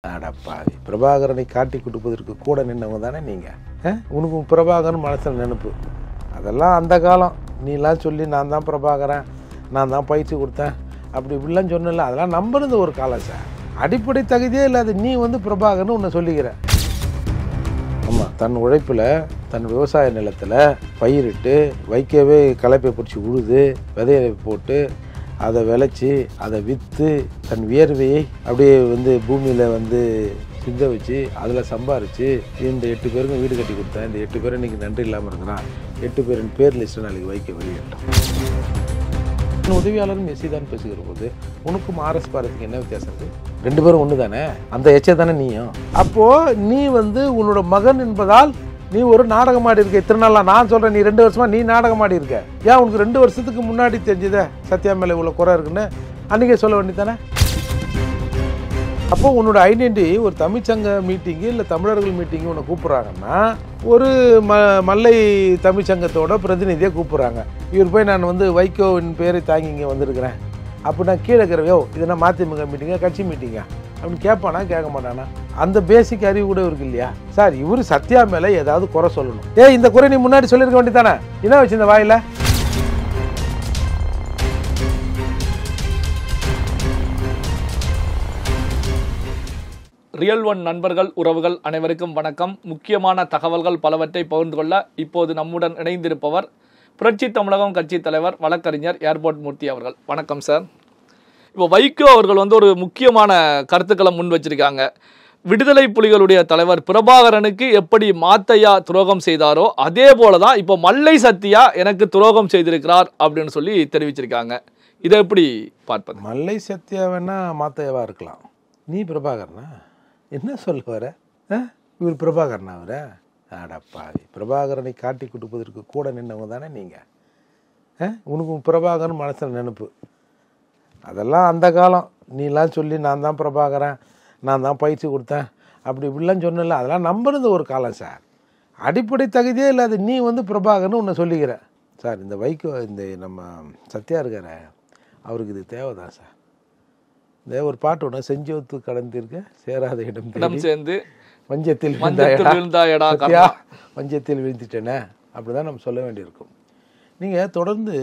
அடப்பாவி, பிரபாகரனை காட்டி கொடுப்பதற்கு கூட நின்னவங்க தானே நீங்கள். உனக்கு பிரபாகரன் மனசில் நினைப்பு. அதெல்லாம் அந்த காலம். நீலாம் சொல்லி நான் தான் பிரபாகரன், நான் தான் பயிற்சி கொடுத்தேன், அப்படி இப்படிலாம் சொன்னல, அதெல்லாம் நம்புறது ஒரு காலம் சார். அடிப்படை தகுதியே இல்லாத நீ பிரபாகரன் உன்னை சொல்லிக்கிற. ஆமாம், தன் உழைப்பில் தன் விவசாய நிலத்தில் பயிரிட்டு வைக்கவே கலப்பை பிடிச்சி உழுது விதையை போட்டு அதை விளைச்சி அதை விற்று தன் வியர்வையை அப்படியே பூமியில் சிந்த வச்சு அதில் சம்பாரித்து இந்த 8 பேருக்கும் வீடு கட்டி கொடுத்தேன். இந்த 8 பேரும் இன்றைக்கி நன்றி இல்லாமல் இருக்கிறான். 8 பேரின் பேர் லிஸ்ட்டு நாளைக்கு வைக்க வெளியிட்டோம். உதவியாளரும் எஸ்சி தான் பேசுகிற போது உனக்கும் ஆர்எஸ் பாரதிக்கு என்ன வித்தியாசம் இருக்குது? 2 பேரும் ஒன்று தானே, அந்த எச்சை தானே நீயும். அப்போது நீ உன்னோட மகன் என்பதால் நீ ஒரு நாடகம் ஆடி இருக்க. இத்தனை நாளா நான் சொல்கிறேன், நீ 2 வருஷமாக நீ நாடகம் ஆடி இருக்க. ஏன் உனக்கு 2 வருஷத்துக்கு முன்னாடி தெரிஞ்சதே சத்யா மேலே இவ்வளோ குறை இருக்குன்னு அன்றைக்கே சொல்ல வேண்டியதானே? அப்போ உன்னோட ஐடென்டிட்டி ஒரு தமிழ்ச்சங்க மீட்டிங்கு இல்லை தமிழர்கள் மீட்டிங்கு உன்னை கூப்பிட்றாங்கன்னா ஒரு மல்லை தமிழ்ச்சங்கத்தோட பிரதிநிதியை கூப்பிட்றாங்க. இவர் போய் நான் வைகோவின் பேரை தாங்கி இங்கே வந்திருக்கிறேன் அப்படின்னா கீழே இருக்கிறவையோ இது நான் மதிமுக மீட்டிங்கா கட்சி மீட்டிங்கா அப்படின்னு கேட்பானா கேட்க மாட்டானா? அந்த பேசிக் அறிவு கூட இருக்கு இல்லையா சார்? இவர் சத்யா மேலே ஏதாவது குறை சொல்லணும். இந்த குறை நீ முன்னாடி சொல்லியிருக்க வேண்டியதானே? என்ன வச்சு இந்த வாயில? ரியல் ஒன் நண்பர்கள் உறவுகள் அனைவருக்கும் வணக்கம். முக்கியமான தகவல்கள் பலவற்றை பகிர்ந்து கொள்ள இப்போது நம்முடன் இணைந்திருப்பவர் புரட்சி தமிழகம் கட்சி தலைவர் வழக்கறிஞர் ஏர்போர்ட் மூர்த்தி அவர்கள். வணக்கம் சார். இப்போ வைகோ அவர்கள் ஒரு முக்கியமான கருத்துக்களை முன் வச்சிருக்காங்க. விடுதலை புலிகளுடைய தலைவர் பிரபாகரனுக்கு எப்படி மாத்தையா துரோகம் செய்தாரோ அதே போல தான் இப்போ மல்லை சத்யா எனக்கு துரோகம் செய்திருக்கிறார் அப்படின்னு சொல்லி தெரிவிச்சிருக்காங்க. இதை எப்படி பார்ப்பது? மல்லை சத்யா வேணா மாத்தையாவா இருக்கலாம், நீ பிரபாகரனா? என்ன சொல்ல வர? இவர் பிரபாகரனா? அவர அடப்பாவி, பிரபாகரனை காட்டி கொடுப்பதற்கு கூட நின்னவங்க தானே நீங்கள். உனக்கு பிரபாகரன் மனசில் நினைப்பு. அதெல்லாம் அந்த காலம். நீலாம் சொல்லி நான் தான் பிரபாகரன், நான் தான் பயிற்சி கொடுத்தேன், அப்படி இப்படிலாம் சொன்னல, அதெல்லாம் நம்புறது ஒரு காலம் சார். அடிப்படை தகுதியே இல்லாத நீ பிரபாகரன் உன்னை சொல்லிக்கிற. சார் இந்த வைகோ இந்த நம்ம சத்யா இருக்கிற அவருக்கு இது தேவைதான் சார். இந்த ஒரு பாட்டு ஒன்று, செஞ்சோத்து கடந்திருக்க சேராத இடம் சேர்ந்து வஞ்சத்தில் வஞ்சத்தில் விழுந்துட்டேனே அப்படிதான் நம்ம சொல்ல வேண்டியிருக்கும். நீங்கள் தொடர்ந்து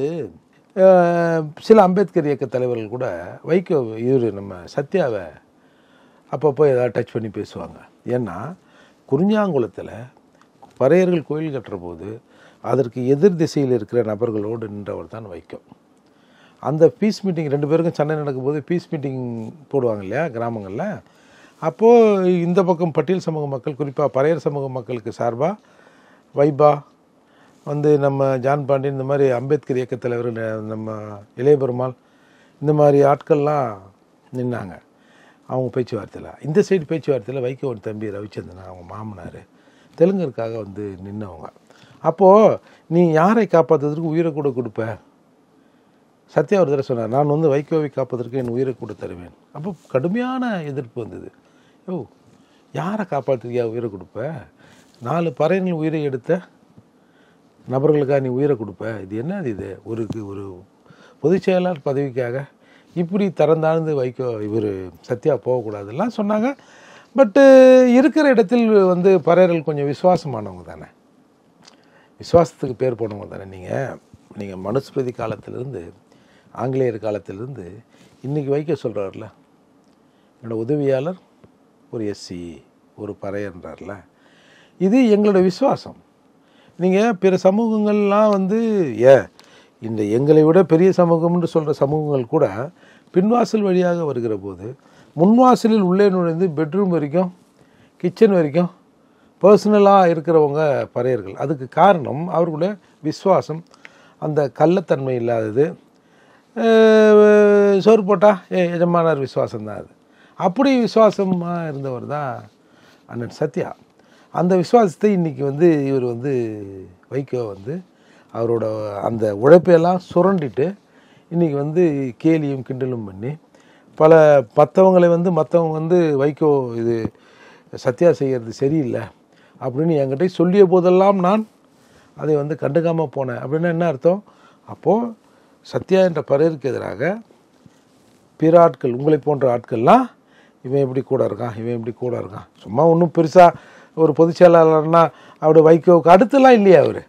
சில அம்பேத்கர் இயக்க தலைவர்கள் கூட வைகோ நம்ம சத்யாவை அப்பப்போ ஏதாவது டச் பண்ணி பேசுவாங்க. ஏன்னா குறிஞ்சாங்குளத்தில் பறையர்கள் கோயில் கட்டுற போது அதற்கு எதிர் திசையில் இருக்கிற நபர்களோடு நின்றவர் தான் வைகோ. அந்த பீஸ் மீட்டிங் 2 பேருக்கும் சண்டை நடக்கும்போது பீஸ் மீட்டிங் போடுவாங்க இல்லையா கிராமங்களில். அப்போது இந்த பக்கம் பட்டியல் சமூக மக்கள், குறிப்பாக பறையர் சமூக மக்களுக்கு சார்பாக வைபா நம்ம ஜான் பாண்டியன், இந்த மாதிரி அம்பேத்கர் இயக்க தலைவர் நம்ம இளைய பெருமாள், இந்த மாதிரி ஆட்கள்லாம் நின்னாங்க அவங்க பேச்சுவார்த்தையில். இந்த சைடு பேச்சுவார்த்தையில் வைகோவின் தம்பி ரவிச்சந்திரன் அவங்க மாமனார் தெலுங்கருக்காக நின்னவங்க. அப்போது நீ யாரை காப்பாற்றுறதுக்கு உயிரை கூட கொடுப்ப? சத்யா ஒரு தடவை சொன்னார், நான் வைகோவை காப்பதற்கு என் உயிரை கூட தருவேன். அப்போ கடுமையான எதிர்ப்பு வந்தது. யாரை காப்பாற்றுறியா உயிரை கொடுப்ப? 4 பறையர்கள் உயிரை எடுத்த நபர்களுக்காக நீ உயிரை கொடுப்ப? இது என்னது? இது ஒரு பொதுச் செயலாளர் பதவிக்காக இப்படி தரந்தாழ்ந்து வைகோ இவர் சத்யா போகக்கூடாதுலாம் சொன்னாங்க. பட்டு இருக்கிற இடத்தில் பறையர்கள் கொஞ்சம் விசுவாசமானவங்க தானே, விசுவாசத்துக்கு பேர் போனவங்க தானே. நீங்கள் மனுஸ்மிருதி காலத்திலிருந்து ஆங்கிலேயர் காலத்திலிருந்து இன்றைக்கி வைக்க சொல்கிறார்ல, என்னோடய உதவியாளர் ஒரு எஸ்சி ஒரு பறையன்றார்ல, இது எங்களோட விசுவாசம். நீங்கள் பிற சமூகங்கள்லாம் இந்த எங்களை விட பெரிய சமூகம்னு சொல்கிற சமூகங்கள் கூட பின்வாசல் வழியாக வருகிற போது முன்வாசலில் உள்ளே நுழைந்து பெட்ரூம் வரைக்கும் கிச்சன் வரைக்கும் பர்சனலாக இருக்கிறவங்க பறையர்கள். அதுக்கு காரணம் அவர்களுடைய விசுவாசம், அந்த கள்ளத்தன்மை இல்லாதது. சோறு போட்டால் எஜமானார் விசுவாசம் தான் அது. அப்படி விசுவாசமாக இருந்தவர் தான் அண்ணன் சத்யா. அந்த விசுவாசத்தை இன்றைக்கி இவர் வைகோ அவரோட அந்த உழைப்பையெல்லாம் சுரண்டிட்டு இன்றைக்கி கேலியும் கிண்டலும் பண்ணி பல மற்றவங்களை மற்றவங்க வைகோ இது சத்யா செய்கிறது சரியில்லை அப்படின்னு என்கிட்ட சொல்லிய போதெல்லாம் நான் அதை கண்டுக்காமல் போனேன். அப்படின்னா என்ன அர்த்தம்? அப்போது சத்யா என்ற பறையருக்கு எதிராக பிற ஆட்கள், உங்களை போன்ற ஆட்கள்லாம் இவன் எப்படி கூட இருக்கான், இவன் எப்படி கூட இருக்கான். சும்மா ஒன்றும் பெருசாக ஒரு பொதுச் செயலாளர்னா அப்படி வைகோவுக்கு அடுத்துலாம் இல்லையா அவர்.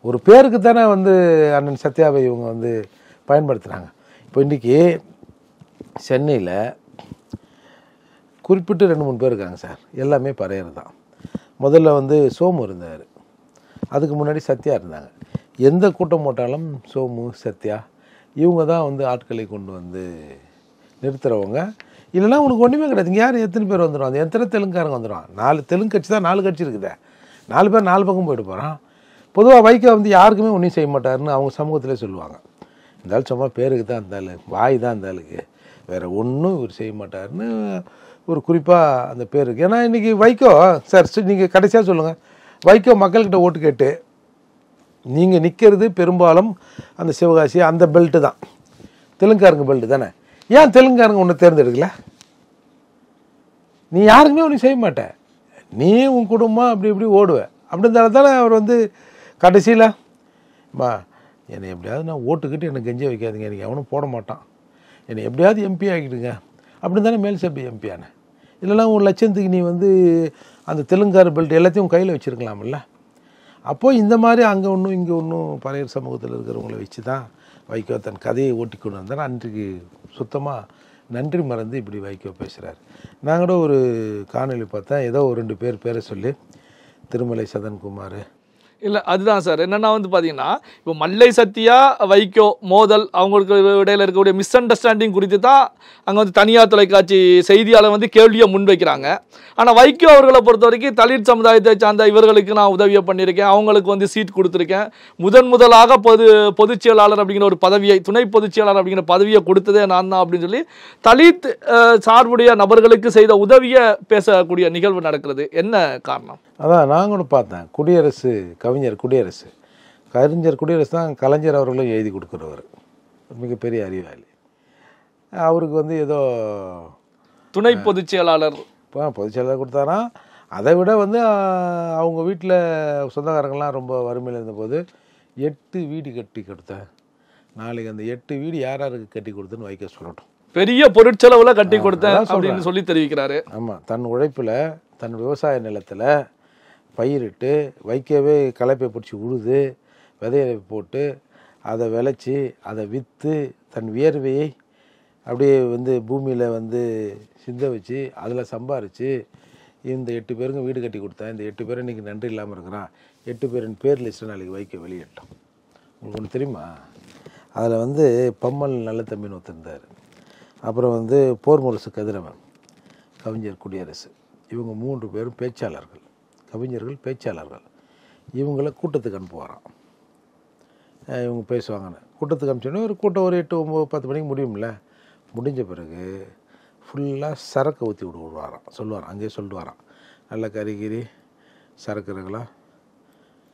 ஒரு பேருக்கு தானே வந்து அண்ணன் சத்யாவை இவங்க வந்து பயன்படுத்துகிறாங்க. இப்போ இன்றைக்கி சென்னையில் குறிப்பிட்டு 2-3 பேர் இருக்காங்க சார். எல்லாமே பறையர் தான். முதல்ல வந்து சோமு இருந்தார், அதுக்கு முன்னாடி சத்யா இருந்தாங்க. எந்த கூட்டம் போட்டாலும் சோமு சத்யா இவங்க தான் வந்து ஆட்களை கொண்டு வந்து நிறுத்துகிறவங்க. இல்லைன்னா உனக்கு ஒன்றுமே கிடையாது. இங்கே யார் எத்தனை பேர் வந்துடும், எத்தனை தெலுங்குக்காரங்க வந்துடும். 4 தெலுங்கு கட்சி தான், 4 கட்சி இருக்குதே, 4 பேர் 4 பக்கம் போயிட்டு போகிறான். பொதுவாக வைகோ வந்து யாருக்குமே ஒன்றும் செய்ய மாட்டாருன்னு அவங்க சமூகத்திலே சொல்லுவாங்க. இருந்தாலும் சும்மா பேருக்கு தான் இருந்தாலும், வாய் தான் இருந்தாலுக்கு, வேறு ஒன்றும் இவர் செய்ய மாட்டாருன்னு ஒரு குறிப்பாக அந்த பேர் இருக்குது. ஏன்னா இன்றைக்கி வைகோ சார், நீங்கள் கடைசியாக சொல்லுங்கள், வைகோ மக்கள்கிட்ட ஓட்டு கேட்டு நீங்கள் நிற்கிறது பெரும்பாலும் அந்த சிவகாசி அந்த பெல்ட்டு தான், தெலுங்குக்காரங்க பெல்ட்டு தானே. ஏன் தெலுங்குக்காரங்க ஒன்று தேர்ந்தெடுக்கல? நீ யாருக்குமே ஒன்றும் செய்ய மாட்டேன், நீ உன் குடும்பம் அப்படி இப்படி ஓடுவேன். அப்படின்றதால தானே அவர் வந்து கடைசியில் என்னை எப்படியாவது நான் ஓட்டுக்கிட்டு என்னை கெஞ்ச வைக்காதுங்க, எனக்கு எவனும் போட மாட்டான், என்னை எப்படியாவது எம்பி ஆகிடுங்க அப்படின்னு தானே மேல் சபை எம்பி ஆனேன். இல்லைனா உன் லட்சத்துக்கு நீ வந்து அந்த தெலுங்கார பெல்ட் எல்லாத்தையும் கையில் வச்சுருக்கலாம்ல. அப்போது இந்த மாதிரி அங்கே ஒன்றும் இங்கே ஒன்றும் பழைய சமூகத்தில் இருக்கிறவங்கள வச்சு தான் வைகோ தன் கதையை ஓட்டி கொண்டு வந்தார். அன்றைக்கு சுத்தமாக நன்றி மறந்து இப்படி வைகோ பேசுகிறார். நான் கூட ஒரு காணொலி பார்த்தேன், ஏதோ ஒரு 2 பேரை சொல்லி, திருமலை சதன்குமார். இல்லை அதுதான் சார், என்னென்னா வந்து பார்த்தீங்கன்னா இப்போ மல்லை சத்யா வைகோ மோதல் அவங்களுக்கு இடையில் இருக்கக்கூடிய மிஸ் அண்டர்ஸ்டாண்டிங் குறித்து தான் அங்கே வந்து தனியார் தொலைக்காட்சி செய்தியாளர் வந்து கேள்வியை முன்வைக்கிறாங்க. ஆனால் வைகோ அவர்களை பொறுத்த வரைக்கும் தலித் சமுதாயத்தை சார்ந்த இவர்களுக்கு நான் உதவியை பண்ணியிருக்கேன், அவங்களுக்கு வந்து சீட் கொடுத்துருக்கேன், முதலாக பொதுச் செயலாளர் அப்படிங்கிற ஒரு பதவியை, துணை பொதுச் செயலாளர் அப்படிங்கிற பதவியை கொடுத்ததே நான் தான் அப்படின்னு சொல்லி தலித் சார்புடைய நபர்களுக்கு செய்த உதவியை பேசக்கூடிய நிகழ்வு நடக்கிறது. என்ன காரணம்? அதான் நான் கூட பார்த்தேன். கவிஞர் குடியரசு தான் கலைஞர் அவர்களும் எழுதி கொடுக்குறவர், மிகப்பெரிய அறிவாளி. அவருக்கு வந்து ஏதோ துணை பொதுச் செயலாளர் பொதுச் செயலாளர் கொடுத்தாரா. அதை விட வந்து அவங்க வீட்டில் சொந்தக்காரங்கள்லாம் ரொம்ப வறுமையில் இருந்தபோது 8 வீடு கட்டி கொடுத்தேன், நாளைக்கு அந்த 8 வீடு யாருக்கு கட்டி கொடுத்துன்னு வைக்க சொல்லட்டும், பெரிய பொருட்செலவில் கட்டி கொடுத்தேன் அப்படின்னு சொல்லி தெரிவிக்கிறாரு. ஆமாம், தன் உழைப்பில் தன் விவசாய நிலத்தில் பயிரிட்டு வைக்கவே கலப்பை பிடிச்சி உழுது விதையை போட்டு அதை விளைச்சி அதை விற்று தன் வியர்வையை அப்படியே வந்து பூமியில் வந்து சிந்த வச்சு அதில் சம்பாரித்து இந்த 8 பேருங்க வீடு கட்டி கொடுத்தேன். இந்த 8 பேரும் இன்றைக்கி நன்றி இல்லாமல் இருக்கிறான். 8 பேரின் பேர் லிஸ்ட்டு நாளைக்கு வைக்க வெளியிட்டோம். உங்களுக்கு ஒன்று தெரியுமா? அதில் வந்து பம்மல் நல்ல தம்பின்னு ஒருத்தருந்தார், அப்புறம் வந்து போர் முரசு கதிரவன், கவிஞர் குடியரசு, இவங்க 3 பேரும் பேச்சாளர்கள், கவிஞர்கள் பேச்சாளர்கள். இவங்கள கூட்டத்துக்கு அனுப்புவாராம். இவங்க பேசுவாங்கன்னு கூட்டத்துக்கு அனுப்பிச்சோன்னே ஒரு கூட்டம் ஒரு 8, 9, 10 மணிக்கு முடியும்ல. முடிஞ்ச பிறகு ஃபுல்லாக சரக்கு ஊற்றி விடுவாராம், சொல்லுவாராம், அங்கேயே சொல்லிட்டு வரான், நல்ல கறிகிரி சரக்குறங்களாம்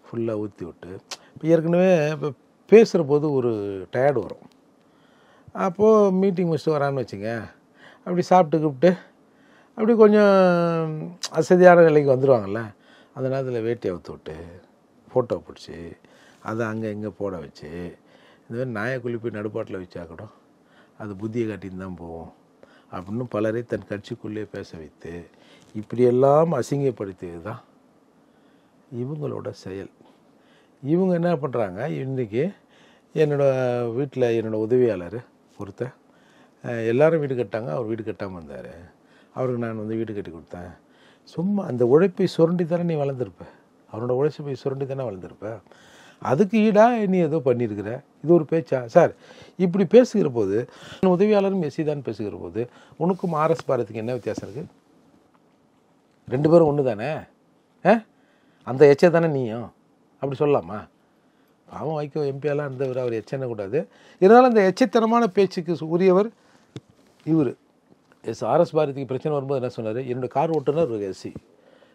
ஃபுல்லாக ஊற்றி விட்டு. இப்போ ஏற்கனவே இப்போ பேசுகிற போது ஒரு டயர்டு வரும். அப்போது மீட்டிங் முடிச்சுட்டு வரான்னு வச்சுங்க, அப்படி சாப்பிட்டு கூப்பிட்டு அப்படி கொஞ்சம் அசதியான நிலைக்கு வந்துடுவாங்கள்ல. அந்த நேரத்தில் வேட்டியை அவுத்து விட்டு ஃபோட்டோ பிடிச்சி அதை அங்கே இங்கே போட வச்சு, இந்த மாதிரி நாயை குளிப்பி நடுப்பாட்டில் வச்சா கூட அது புத்தியை காட்டின்னு தான் போவோம் அப்படின்னு பலரை தன் கட்சிக்குள்ளே பேச வைத்து இப்படியெல்லாம் அசிங்கப்படுத்தியது தான் இவங்களோட செயல். இவங்க என்ன பண்ணுறாங்க, இன்றைக்கி என்னோடய வீட்டில் என்னோடய உதவியாளர் ஒருத்தர் எல்லோரும் வீடு கட்டாங்க, அவர் வீடு கட்டாமல் இருந்தார், அவருக்கு நான் வந்து வீடு கட்டி கொடுத்தேன். சும்மா அந்த உழைப்பை சுரண்டி தானே நீ வளர்ந்துருப்ப, அவனோட உழைப்பை சுரண்டி தானே வளர்ந்துருப்ப, அதுக்கு ஈடாக நீ ஏதோ பண்ணியிருக்கிற. இது ஒரு பேச்சா சார்? இப்படி பேசுகிற போது உதவியாளரும் எஸ்சி தான் பேசுகிற போது உனக்கும் ஆர்எஸ் பாரதிக்கு என்ன வித்தியாசம் இருக்குது? 2 பேரும் ஒன்று தானே. அந்த எச்சை தானே நீயும், அப்படி சொல்லலாமா? அவன் வைகோ எம்பியெல்லாம் இருந்தவர், அவர் எச்சனை கூடாது. இருந்தாலும் அந்த எச்சத்தனமான பேச்சுக்கு உரியவர் இவர். ஆர்எஸ் பாரதிக்கு பிரச்சனை வரும்போது என்ன சொன்னார், 2 கார் ஓட்டுநர் ஒரு எஸ்சி,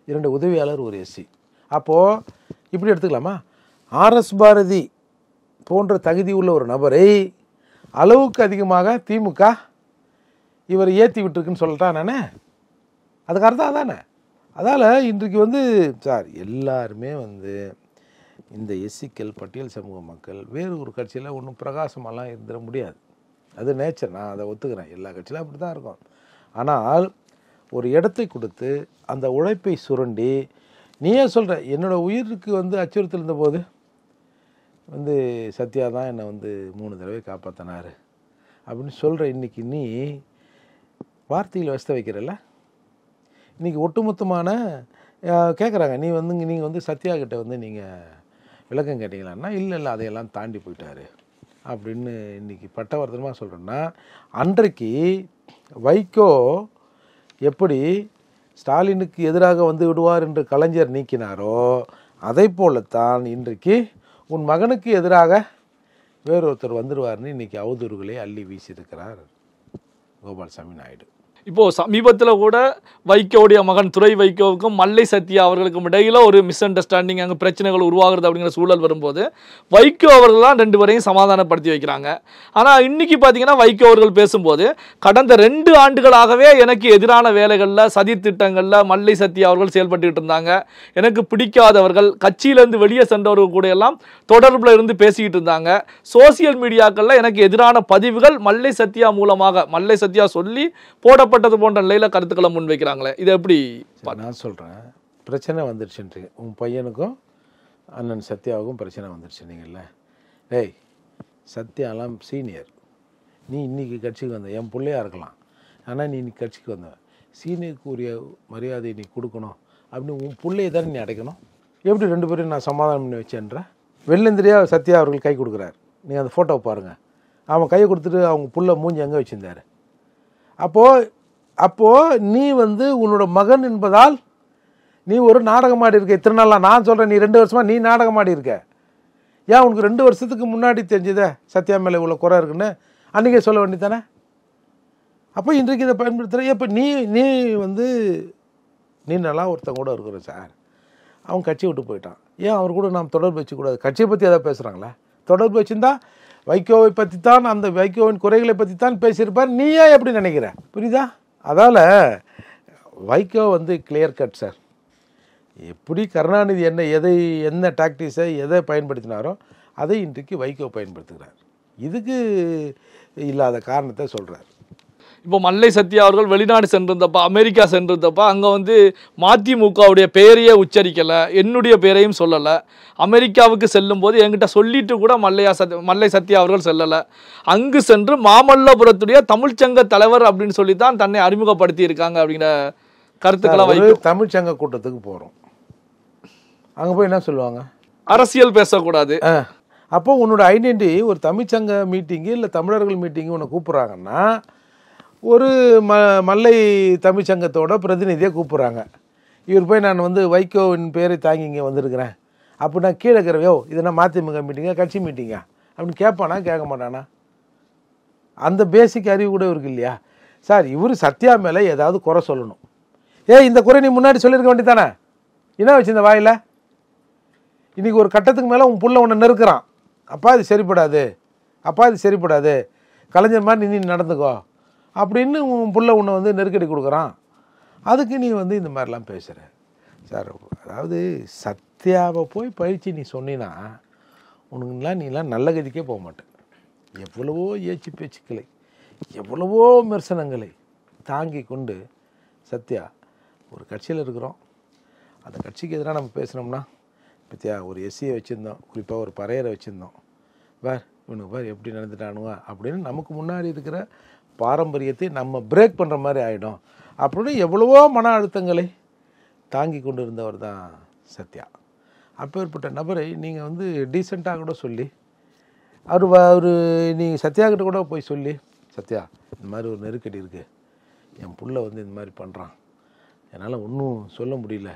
2 உதவியாளர் ஒரு எஸ்சி. அப்போது இப்படி எடுத்துக்கலாமா? ஆர்எஸ் பாரதி போன்ற தகுதி உள்ள ஒரு நபரை அளவுக்கு அதிகமாக திமுக இவர் ஏற்றி விட்டுருக்குன்னு சொல்லிட்டா நானே, அதுக்கு அர்த்தம் அதானே. அதால் இன்றைக்கு வந்து சார் எல்லாருமே வந்து இந்த எஸ்சிக்கள் பட்டியல் சமூக மக்கள் வேறு ஒரு கட்சியில் ஒன்றும் பிரகாசமெல்லாம் இருந்துட முடியாது. அது நேச்சர், நான் அதை ஒத்துக்கிறேன். எல்லா கட்சியிலும் அப்படி தான் இருக்கும். ஆனால் ஒரு இடத்தை கொடுத்து அந்த உழைப்பை சுரண்டி, நீயே சொல்கிற என்னோடய உயிருக்கு வந்து அச்சுறுத்தல் இருந்தபோது வந்து சத்யா தான் என்னை வந்து 3 தடவை காப்பாற்றினார் அப்படின்னு சொல்கிற இன்றைக்கி நீ வார்த்தையில் வசத வைக்கிறல்ல. இன்றைக்கி ஒட்டுமொத்தமான கேட்குறாங்க, நீங்கள் வந்து சத்யா கிட்ட வந்து நீங்கள் விளக்கம் கேட்டீங்களான்னா, இல்லை அதையெல்லாம் தாண்டி போயிட்டார் அப்படின்னு இன்றைக்கி பட்டவர்த்தனமாக சொல்கிறேன்னா, அன்றைக்கு வைகோ எப்படி ஸ்டாலினுக்கு எதிராக வந்து விடுவார் என்று கலைஞர் நீக்கினாரோ, அதை போலத்தான் இன்றைக்கு உன் மகனுக்கு எதிராக வேறொருத்தர் வந்துடுவார்னு இன்றைக்கி அவதூறுகளை அள்ளி வீசியிருக்கிறார் கோபால்சாமி நாயுடு. இப்போது சமீபத்தில் கூட வைகோவுடைய மகன் துரை வைகோவுக்கும் மல்லை சத்யா அவர்களுக்கும் இடையில் ஒரு மிஸ் அண்டர்ஸ்டாண்டிங், அங்கே பிரச்சனைகள் உருவாகிறது அப்படிங்கிற சூழல் வரும்போது வைகோ அவர்கள் தான் 2 பேரையும் சமாதானப்படுத்தி வைக்கிறாங்க. ஆனால் இன்றைக்கி பார்த்தீங்கன்னா வைகோ அவர்கள் பேசும்போது கடந்த 2 ஆண்டுகளாகவே எனக்கு எதிரான வேலைகளில் சதி திட்டங்களில் மல்லை சத்யா அவர்கள் செயல்பட்டுக்கிட்டு இருந்தாங்க. எனக்கு பிடிக்காதவர்கள், கட்சியிலேருந்து வெளியே சென்றவர்கள் கூட எல்லாம் தொடர்பில் இருந்து பேசிக்கிட்டு இருந்தாங்க. சோசியல் மீடியாக்களில் எனக்கு எதிரான பதிவுகள் மல்லை சத்யா மூலமாக, மல்லை சத்யா சொல்லி போடப்பட்டது போன்ற நிலையில் கருத்துக்களை முன்வைக்கிறாங்களே, இது எப்படி? நான் சொல்கிறேன், பிரச்சனை வந்துடுச்சுன்றீங்க. உன் பையனுக்கும் அண்ணன் சத்யாவுக்கும் பிரச்சனை வந்துடுச்சுன்னீங்கல்ல. ஏய், சத்யாலாம் சீனியர், நீ இன்றைக்கி கட்சிக்கு வந்த என் பிள்ளையாக இருக்கலாம், ஆனால் நீ இன்னைக்கு கட்சிக்கு வந்த சீனியருக்கு உரிய மரியாதை நீ கொடுக்கணும் அப்படின்னு உன் பிள்ளையை தானே நீ அடைக்கணும். எப்படி 2 பேரும் நான் சமாதானம் பண்ணி வச்சேன்ற? வெள்ளந்திரியா சத்யா அவர்கள் கை கொடுக்குறாரு, நீங்கள் அந்த ஃபோட்டோவை பாருங்கள். அவன் கையை கொடுத்துட்டு அவங்க புள்ள மூஞ்சி எங்கே வச்சுருந்தாரு. அப்போது நீ வந்து உன்னோட மகன் என்பதால் நீ ஒரு நாடகம் ஆடி இருக்க. இத்தனை நாளாக நான் சொல்கிறேன், நீ 2 வருஷமாக நீ நாடகம் ஆடி இருக்க. ஏன் உனக்கு 2 வருஷத்துக்கு முன்னாடி தெரிஞ்சதே சத்யா மேலே இவ்வளோ குறை இருக்குன்னு அன்றைக்கே சொல்ல வேண்டியதானே? அப்போ இன்றைக்கு இதை பயன்படுத்துகிற. இப்போ நீ வந்து நீ நல்லா ஒருத்தன் கூட இருக்கிற சார், அவன் கட்சி விட்டு போயிட்டான், ஏன் அவர் கூட நாம் தொடர்பு வச்சுக்கூடாது? கட்சியை பற்றி எதாவது பேசுகிறாங்களா? தொடர்பு வச்சுருந்தா வைகோவை பற்றி தான், அந்த வைகோவின் குறைகளை பற்றி தான் பேசியிருப்பார். நீ ஏன் எப்படி நினைக்கிற? புரியுதா? அதால் வைகோ வந்து கிளியர் கட் சார். எப்படி கருணாநிதி என்ன டாக்டிக்ஸை எதை பயன்படுத்தினாரோ அதை இன்றைக்கு வைகோ பயன்படுத்துகிறார். இதுக்கு இல்லாத காரணத்தை சொல்கிறார். இப்போ மல்லை சத்யா அவர்கள் வெளிநாடு சென்றிருந்தப்ப, அமெரிக்கா சென்றிருந்தப்ப அங்கே வந்து மதிமுகவுடைய பெயரையே உச்சரிக்கலை, என்னுடைய பெயரையும் சொல்லலை. அமெரிக்காவுக்கு செல்லும் போது என்கிட்ட சொல்லிட்டு கூட மல்லை சத்யா அவர்கள் செல்லலை. அங்கு சென்று மாமல்லபுரத்துடைய தமிழ்ச்சங்க தலைவர் அப்படின்னு சொல்லி தான் தன்னை அறிமுகப்படுத்தி இருக்காங்க அப்படிங்கிற கருத்துக்களை. தமிழ்ச்சங்க கூட்டத்துக்கு போகிறோம், அங்கே போய் என்ன சொல்லுவாங்க? அரசியல் பேசக்கூடாது. அப்போ உன்னோட ஐடென்டிட்டி ஒரு தமிழ்ச்சங்க மீட்டிங்கு இல்லை தமிழர்கள் மீட்டிங்கு உன்னை கூப்பிட்றாங்கன்னா, ஒரு மல்லை தமிழ்ச்சங்கத்தோட பிரதிநிதியை கூப்பிட்றாங்க. இவர் போய் நான் வந்து வைகோவின் பேரை தாங்கி இங்கே வந்திருக்கிறேன் அப்படின்னா கீழே இருக்கிறவையோ இதுனா மதிமுக மீட்டிங்கா கட்சி மீட்டிங்கா அப்படின்னு கேட்பானா கேட்க மாட்டானா? அந்த பேசிக் அறிவு கூட இவருக்கு இல்லையா சார்? இவர் சத்யா மேலே ஏதாவது குறை சொல்லணும். இந்த குறை நீ முன்னாடி சொல்லியிருக்க வேண்டியதானே? என்ன வச்சு இந்த வாயில்? இன்றைக்கி ஒரு கட்டத்துக்கு மேலே உன் புள்ள உன்னை நெருக்கிறான், அப்பா இது சரிப்படாது, கலைஞர் மாதிரி நீ நடந்துக்கோ அப்படின்னு உன் புள்ள உன்னை வந்து நெருக்கடி கொடுக்குறான். அதுக்கு நீ வந்து இந்த மாதிரிலாம் பேசுகிற சார். அதாவது சத்யாவை போய் பழித்து நீ சொன்னீன்னா உனக்குலாம் நீலாம் நல்ல கதிக்கே போக மாட்டேன். எவ்வளவோ ஏச்சு பேச்சுக்களை, எவ்வளவோ விமர்சனங்களை தாங்கி கொண்டு சத்யா ஒரு கட்சியில் இருக்கிறோம். அந்த கட்சிக்கு எதிராக நம்ம பேசுனோம்னா, பத்தியா ஒரு எஸ்சியை வச்சுருந்தோம், குறிப்பாக ஒரு பறையரை வச்சுருந்தோம், இவனுக்கு எப்படி நடந்துட்டானுவா அப்படின்னு நமக்கு முன்னாடி இருக்கிற பாரம்பரியத்தை நம்ம பிரேக் பண்ணுற மாதிரி ஆகிடும் அப்படின்னு எவ்வளவோ மன அழுத்தங்களை தாங்கி கொண்டு இருந்தவர் தான் சத்யா. அப்பேற்பட்ட நபரை நீங்கள் வந்து டீசெண்டாக கூட சொல்லி அவர் நீங்கள் சத்யாக்கிட்ட கூட போய் சொல்லி, சத்யா இந்த மாதிரி ஒரு நெருக்கடி இருக்குது, என் புள்ள வந்து இந்த மாதிரி பண்ணுறான், என்னால் ஒன்றும் சொல்ல முடியல,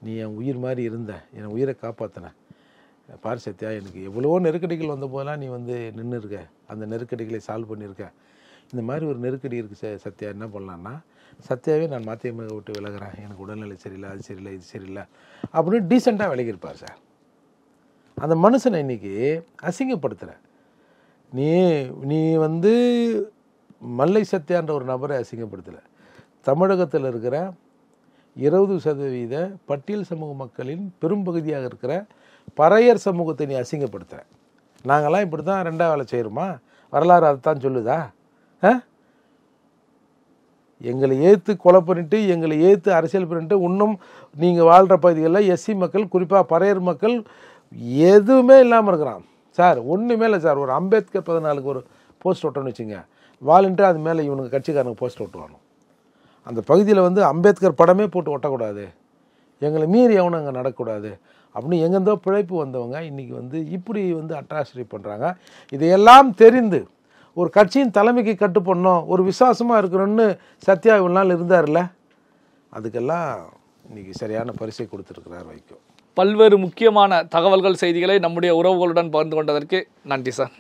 நீ என் உயிர் மாதிரி இருந்த, என் உயிரை காப்பாற்றின, பார் சத்யா எனக்கு எவ்வளவோ நெருக்கடிகள் வந்த போதெல்லாம் நீ வந்து நின்று இருக்க, அந்த நெருக்கடிகளை சால்வ் பண்ணியிருக்க, இந்த மாதிரி ஒரு நெருக்கடி இருக்குது சத்யா, என்ன பண்ணலான்னா சத்யாவே நான் மதிமுக விட்டு விலகிறேன், எனக்கு உடல்நிலை சரியில்லை, அது சரியில்லை, இது சரியில்லை அப்படின்னு டீசெண்டாக விலகியிருப்பார் சார். அந்த மனுஷனை இன்றைக்கி அசிங்கப்படுத்துகிற நீ வந்து மல்லை சத்யான்ற ஒரு நபரை அசிங்கப்படுத்தலை, தமிழகத்தில் இருக்கிற 20% பட்டியல் சமூக மக்களின் பெரும்பகுதியாக இருக்கிற பறையர் சமூகத்தை நீ அசிங்கப்படுத்துகிற. நாங்கள்லாம் இப்படி தான் 2ஆம் வேலை செய்கிறோமா? வரலாறு அதைத்தான் சொல்லுதா? எங்களை ஏற்று கொலை பண்ணிட்டு, எங்களை ஏற்று அரசியல் பண்ணிட்டு, இன்னும் நீங்கள் வாழ்கிற பகுதிகளில் எஸ்சி மக்கள், குறிப்பாக பறையர் மக்கள் எதுவுமே இல்லாமல் இருக்கிறான் சார். ஒன்றுமே இல்லை சார். ஒரு அம்பேத்கர் 14க்கு ஒரு போஸ்ட் ஒட்டணும்னு வச்சுங்க, வாலண்டியர் அது மேலே இவனுக்கு கட்சிக்காரனுக்கு போஸ்ட் ஒட்டுவானோ. அந்த பகுதியில் வந்து அம்பேத்கர் படமே போட்டு ஒட்டக்கூடாது, எங்களை மீறி எவனும் அங்கே நடக்கக்கூடாது அப்படின்னு எங்கேருந்தோ பிழைப்பு வந்தவங்க இன்றைக்கி வந்து இப்படி வந்து அட்ராசிட்டி பண்ணுறாங்க. இதையெல்லாம் தெரிந்து ஒரு கட்சியின் தலைமைக்கு கட்டுப்படணும், ஒரு விசுவாசமாக இருக்கணும்னு சத்யா இவ்வளோ நாள் இருந்தார்ல, அதுக்கெல்லாம் இன்றைக்கி சரியான பரிசை கொடுத்துருக்கிறார் வைகோ. பல்வேறு முக்கியமான தகவல்கள், செய்திகளை நம்முடைய உறவுகளுடன் பகிர்ந்து கொண்டதற்கு நன்றி சார்.